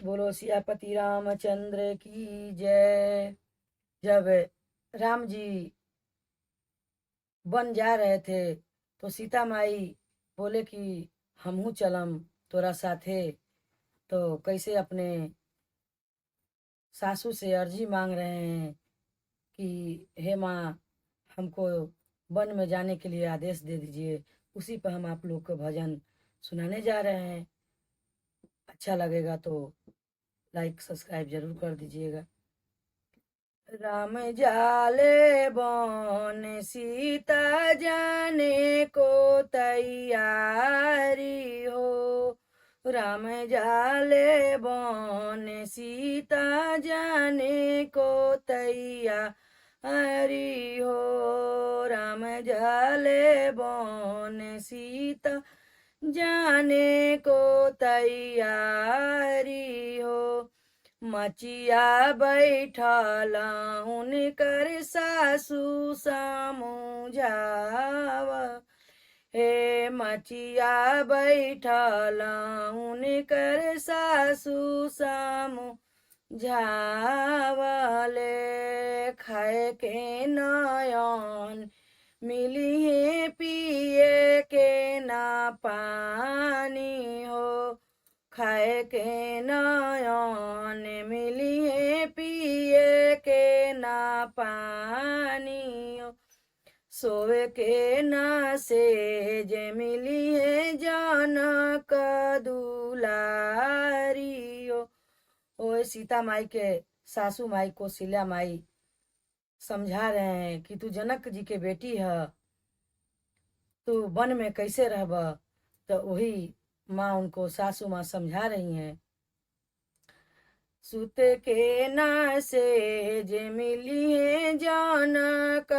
बोलो सियापति रामचंद्र की जय। जब राम जी वन जा रहे थे तो सीता माई बोले कि हमहू चलम तोरा साथे। तो कैसे अपने सासू से अर्जी मांग रहे हैं कि हे माँ, हमको वन में जाने के लिए आदेश दे दीजिए। उसी पर हम आप लोग को भजन सुनाने जा रहे हैं। अच्छा लगेगा तो लाइक सब्सक्राइब जरूर कर दीजिएगा। राम जाले बन सीता जाने को तैयारी हो। राम जाले बन सीता जाने को तैयारी हो। राम जाले बन सीता जाने को तैयारी हो। मचिया बैठल उनकर सासू समझाव। हे मचिया बैठल उनकर सासू समझावले। खाए के नयन मिलिए पिए के ना पानी हो। खाए के नयन मिलिए पिए के ना पानी हो। सोवे के ना सेज मिलिए जनक दुलारी हो। ओ सीता माई के सासू माई कौशल्या माई समझा रहे हैं कि तू जनक जी के बेटी है, तू वन में कैसे रहब। तो वही माँ उनको सासू माँ समझा रही हैं। सुत के न सेज मिलिए जनक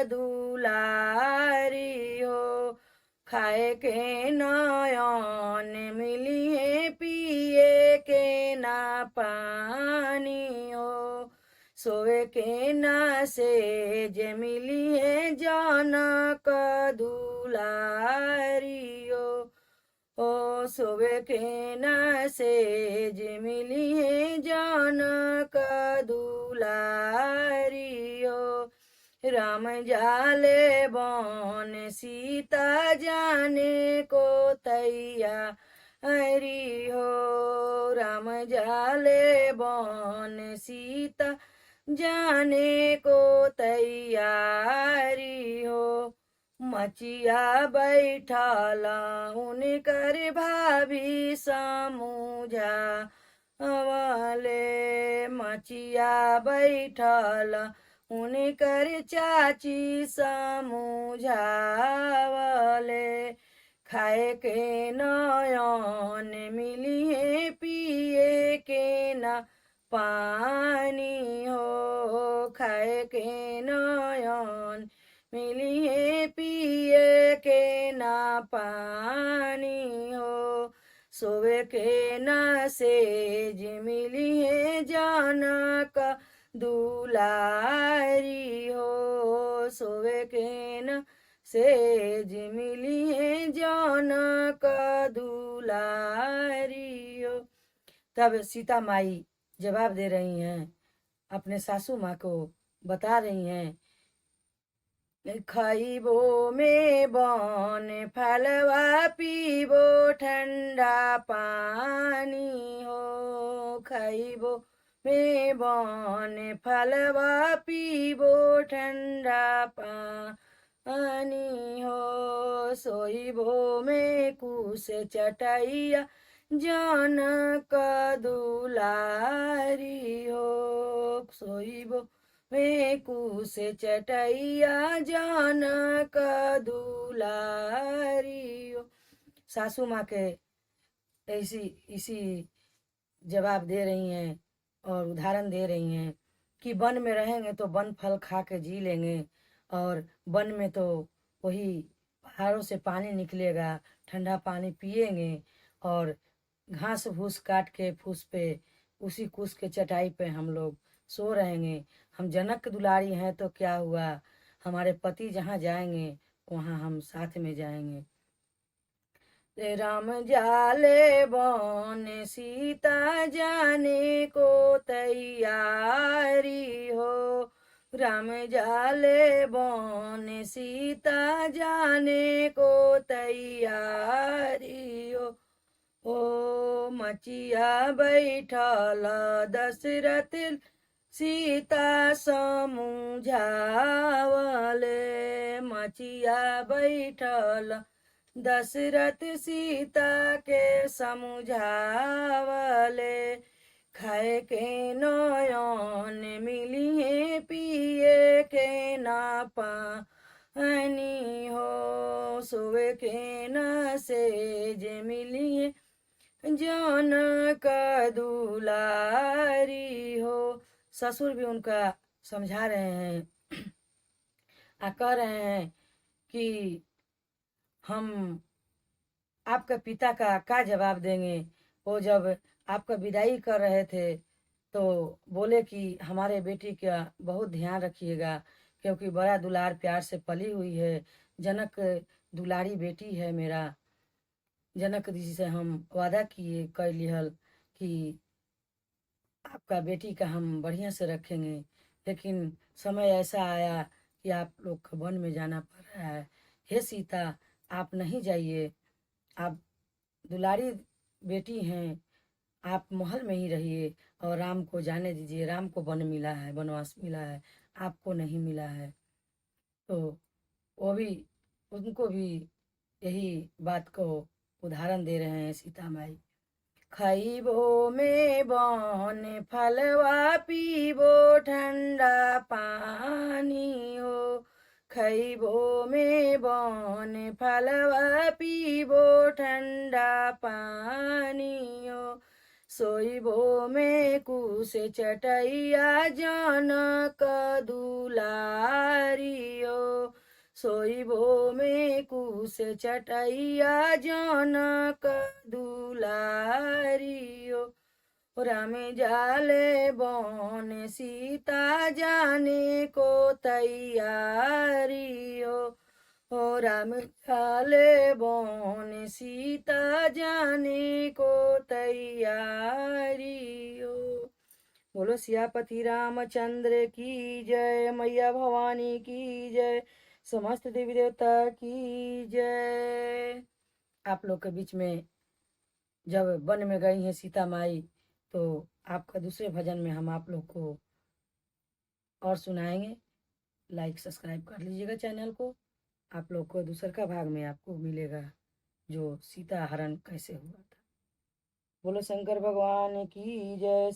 दुलारी हो। खाए के नयन मिलिए पिए के ना पानी हो। सोवे के न सेज मिलिए जनक दुलारी हो। ओ सोवे के न सेज मिलिए जनक दुलारी हो। राम जाले बन सीता जाने को तैयारी हो। राम जाले बन सीता जाने को तैयारी हो। मचिया बैठल उनकर भाभी समझावले। मचिया बैठल उनकर चाची समझावले। खाए के नयन मिलिए पिए के ना पानी हो। खाए के नयन मिलिए पिए के ना पानी हो। सोवे के न सेज मिलिए जनक दुलारी हो। सोवे के न सेज मिलिए जनक दुलारी हो। तब सीता माई जवाब दे रही हैं, अपने सासू माँ को बता रही हैं, खाइबो में बन फलवा पीबो ठंडा पानी हो। खाइबो में बन फलवा पीबो ठंडा पानी हो। सोइबो में कुश चटैया जनक दुलारी हो। सोइबो में कुश चटैया जनक दुलारी हो। सासू माँ के ऐसी इसी जवाब दे रही हैं और उदाहरण दे रही हैं कि वन में रहेंगे तो वन फल खा के जी लेंगे, और वन में तो वही पहाड़ों से पानी निकलेगा, ठंडा पानी पिएंगे, और घास फूस काट के फूस पे उसी कुश के चटाई पे हम लोग सो रहेंगे। हम जनक दुलारी हैं तो क्या हुआ, हमारे पति जहाँ जाएंगे वहाँ हम साथ में जाएंगे। राम जाले वन सीता जाने को तैयारी हो। राम जाले वन सीता जाने को तैयारी हो। ओ मचिया बैठल दशरथ सीता समुझावले। मचिया बैठल दशरथ सीता के समुझावले। खाए के नयन मिलिए पिए के ना पानी हो। सोवे के न सेज मिलिए जनक दुलारी हो। ससुर भी उनका समझा रहे हैं, कह रहे हैं कि हम आपका पिता का क्या जवाब देंगे। वो जब आपका विदाई कर रहे थे तो बोले कि हमारे बेटी का बहुत ध्यान रखिएगा, क्योंकि बड़ा दुलार प्यार से पली हुई है। जनक दुलारी बेटी है मेरा। जनक जी से हम वादा किए कर लिहल कि आपका बेटी का हम बढ़िया से रखेंगे, लेकिन समय ऐसा आया कि आप लोग को वन में जाना पड़ रहा है। हे सीता, आप नहीं जाइए, आप दुलारी बेटी हैं, आप महल में ही रहिए और राम को जाने दीजिए। राम को वन मिला है, वनवास मिला है, आपको नहीं मिला है। तो वो भी, उनको भी यही बात को उदाहरण दे रहे हैं सीता माई। खइबो में बन फलवा पीबो ठंडा पानी हो। खइबो में बन फलवा पीबो ठंडा पानी हो। सोइबो में कुश चटैया जनक दुलारी हो। सोइबो में कुश चटैया जनक दुलारी हो। राम जाले बन सीता जाने को तैयारी हो। राम जाले बन सीता जाने को तैयारी हो। बोलो सियापति रामचंद्र की जय। मैया भवानी की जय। समस्त देवी देवता की जय। आप लोग के बीच में जब वन में गई हैं सीता माई, तो आपका दूसरे भजन में हम आप लोग को और सुनाएंगे। लाइक सब्सक्राइब कर लीजिएगा चैनल को। आप लोग को दूसर का भाग में आपको मिलेगा जो सीता हरण कैसे हुआ था। बोलो शंकर भगवान की जय।